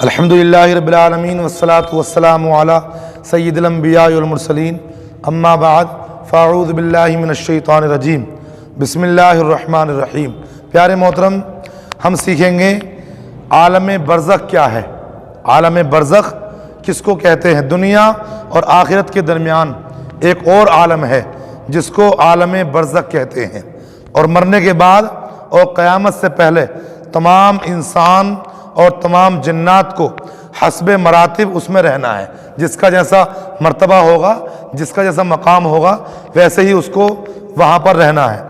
الحمدللہ رب العالمین والصلاة والسلام علی سید الانبیاء والمرسلین اما بعد فاعوذ باللہ من الشیطان الرجیم بسم اللہ الرحمن الرحیم۔ پیارے محترم، ہم سیکھیں گے عالم برزخ کیا ہے۔ عالم برزخ کس کو کہتے ہیں؟ دنیا اور آخرت کے درمیان ایک اور عالم ہے جس کو عالم برزخ کہتے ہیں، اور مرنے کے بعد اور قیامت سے پہلے تمام انسان اور تمام جنات کو حسب مراتب اس میں رہنا ہے۔ جس کا جیسا مرتبہ ہوگا، جس کا جیسا مقام ہوگا، ویسے ہی اس کو وہاں پر رہنا ہے۔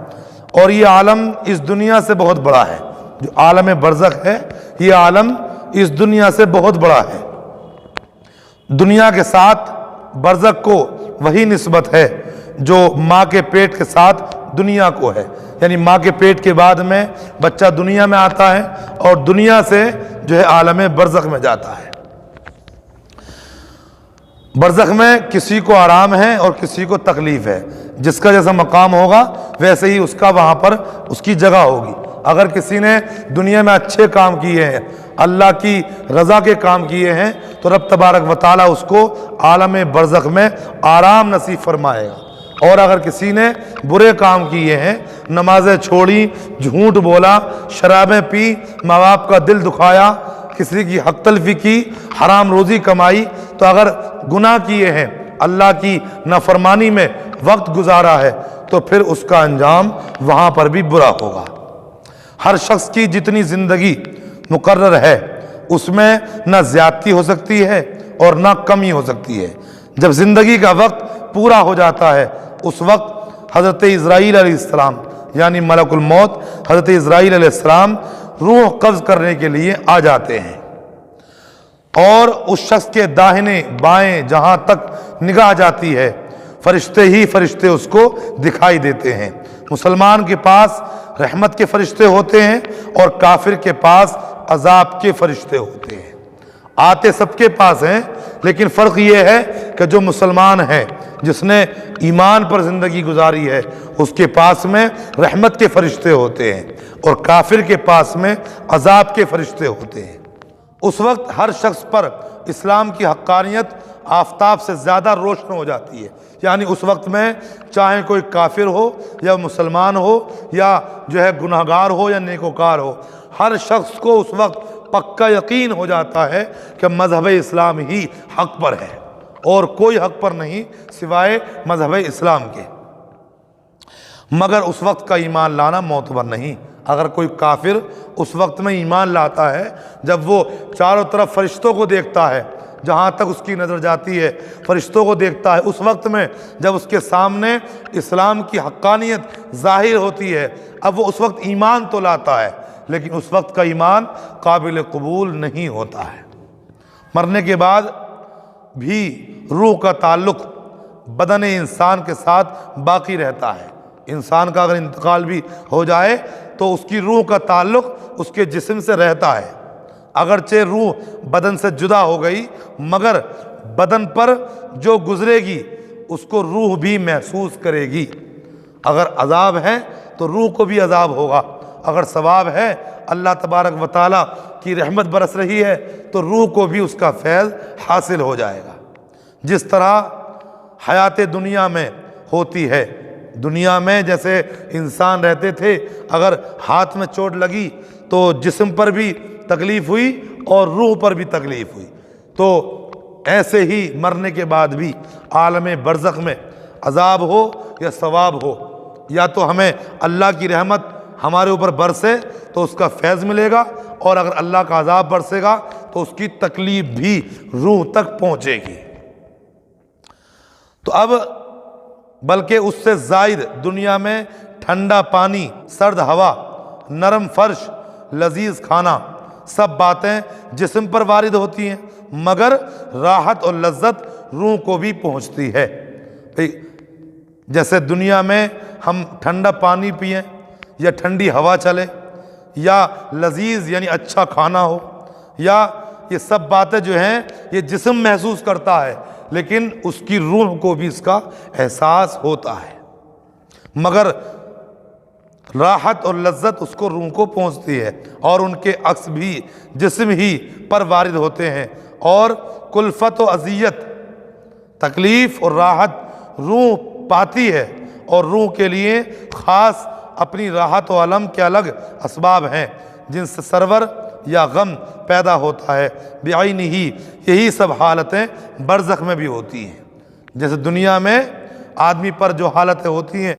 اور یہ عالم اس دنیا سے بہت بڑا ہے۔ جو عالم برزخ ہے، یہ عالم اس دنیا سے بہت بڑا ہے۔ دنیا کے ساتھ برزخ کو وہی نسبت ہے جو ماں کے پیٹ کے ساتھ دنیا کو ہے، یعنی ماں کے پیٹ کے بعد میں بچہ دنیا میں آتا ہے اور دنیا سے جو ہے عالم برزخ میں جاتا ہے۔ برزخ میں کسی کو آرام ہے اور کسی کو تکلیف ہے۔ جس کا جیسا مقام ہوگا ویسے ہی اس کا وہاں پر اس کی جگہ ہوگی۔ اگر کسی نے دنیا میں اچھے کام کیے ہیں، اللہ کی رضا کے کام کیے ہیں، تو رب تبارک و تعالیٰ اس کو عالم برزخ میں آرام نصیب فرمائے گا۔ اور اگر کسی نے برے کام کیے ہیں، نمازیں چھوڑی، جھوٹ بولا، شرابیں پی، ماں باپ کا دل دکھایا، کسی کی حق تلفی کی، حرام روزی کمائی، تو اگر گناہ کیے ہیں، اللہ کی نافرمانی میں وقت گزارا ہے، تو پھر اس کا انجام وہاں پر بھی برا ہوگا۔ ہر شخص کی جتنی زندگی مقرر ہے، اس میں نہ زیادتی ہو سکتی ہے اور نہ کمی ہو سکتی ہے۔ جب زندگی کا وقت پورا ہو جاتا ہے، اس وقت حضرت عزرائیل علیہ السلام یعنی ملک الموت حضرت عزرائیل علیہ السلام روح قبض کرنے کے لیے آ جاتے ہیں، اور اس شخص کے داہنے بائیں جہاں تک نگاہ جاتی ہے، فرشتے ہی فرشتے اس کو دکھائی دیتے ہیں۔ مسلمان کے پاس رحمت کے فرشتے ہوتے ہیں اور کافر کے پاس عذاب کے فرشتے ہوتے ہیں۔ آتے سب کے پاس ہیں، لیکن فرق یہ ہے کہ جو مسلمان ہے، جس نے ایمان پر زندگی گزاری ہے، اس کے پاس میں رحمت کے فرشتے ہوتے ہیں، اور کافر کے پاس میں عذاب کے فرشتے ہوتے ہیں۔ اس وقت ہر شخص پر اسلام کی حقانیت آفتاب سے زیادہ روشن ہو جاتی ہے۔ یعنی اس وقت میں چاہے کوئی کافر ہو یا مسلمان ہو، یا جو ہے گناہگار ہو یا نیکوکار ہو، ہر شخص کو اس وقت پکا یقین ہو جاتا ہے کہ مذہب اسلام ہی حق پر ہے، اور کوئی حق پر نہیں سوائے مذہب اسلام کے۔ مگر اس وقت کا ایمان لانا معتبر نہیں۔ اگر کوئی کافر اس وقت میں ایمان لاتا ہے، جب وہ چاروں طرف فرشتوں کو دیکھتا ہے، جہاں تک اس کی نظر جاتی ہے فرشتوں کو دیکھتا ہے، اس وقت میں جب اس کے سامنے اسلام کی حقانیت ظاہر ہوتی ہے، اب وہ اس وقت ایمان تو لاتا ہے، لیکن اس وقت کا ایمان قابل قبول نہیں ہوتا ہے۔ مرنے کے بعد بھی روح کا تعلق بدن انسان کے ساتھ باقی رہتا ہے۔ انسان کا اگر انتقال بھی ہو جائے تو اس کی روح کا تعلق اس کے جسم سے رہتا ہے۔ اگرچہ روح بدن سے جدا ہو گئی، مگر بدن پر جو گزرے گی اس کو روح بھی محسوس کرے گی۔ اگر عذاب ہے تو روح کو بھی عذاب ہوگا، اگر ثواب ہے، اللہ تبارک و تعالیٰ کی رحمت برس رہی ہے، تو روح کو بھی اس کا فیض حاصل ہو جائے گا۔ جس طرح حیات دنیا میں ہوتی ہے، دنیا میں جیسے انسان رہتے تھے، اگر ہاتھ میں چوٹ لگی تو جسم پر بھی تکلیف ہوئی اور روح پر بھی تکلیف ہوئی، تو ایسے ہی مرنے کے بعد بھی عالم برزخ میں عذاب ہو یا ثواب ہو، یا تو ہمیں اللہ کی رحمت ہمارے اوپر برسے تو اس کا فیض ملے گا، اور اگر اللہ کا عذاب برسے گا تو اس کی تکلیف بھی روح تک پہنچے گی۔ تو اب بلکہ اس سے زائد دنیا میں ٹھنڈا پانی، سرد ہوا، نرم فرش، لذیذ کھانا، سب باتیں جسم پر وارد ہوتی ہیں، مگر راحت اور لذت روح کو بھی پہنچتی ہے۔ جیسے دنیا میں ہم ٹھنڈا پانی پئیں، یا ٹھنڈی ہوا چلے، یا لذیذ یعنی اچھا کھانا ہو، یا یہ سب باتیں جو ہیں یہ جسم محسوس کرتا ہے، لیکن اس کی روح کو بھی اس کا احساس ہوتا ہے۔ مگر راحت اور لذت اس کو روح کو پہنچتی ہے، اور ان کے عکس بھی جسم ہی پر وارد ہوتے ہیں، اور کلفت و اذیت، تکلیف اور راحت روح پاتی ہے، اور روح کے لیے خاص اپنی راحت و علم کے الگ اسباب ہیں جن سے سرور یا غم پیدا ہوتا ہے بعینہ ہی۔ یہی سب حالتیں برزخ میں بھی ہوتی ہیں، جیسے دنیا میں آدمی پر جو حالتیں ہوتی ہیں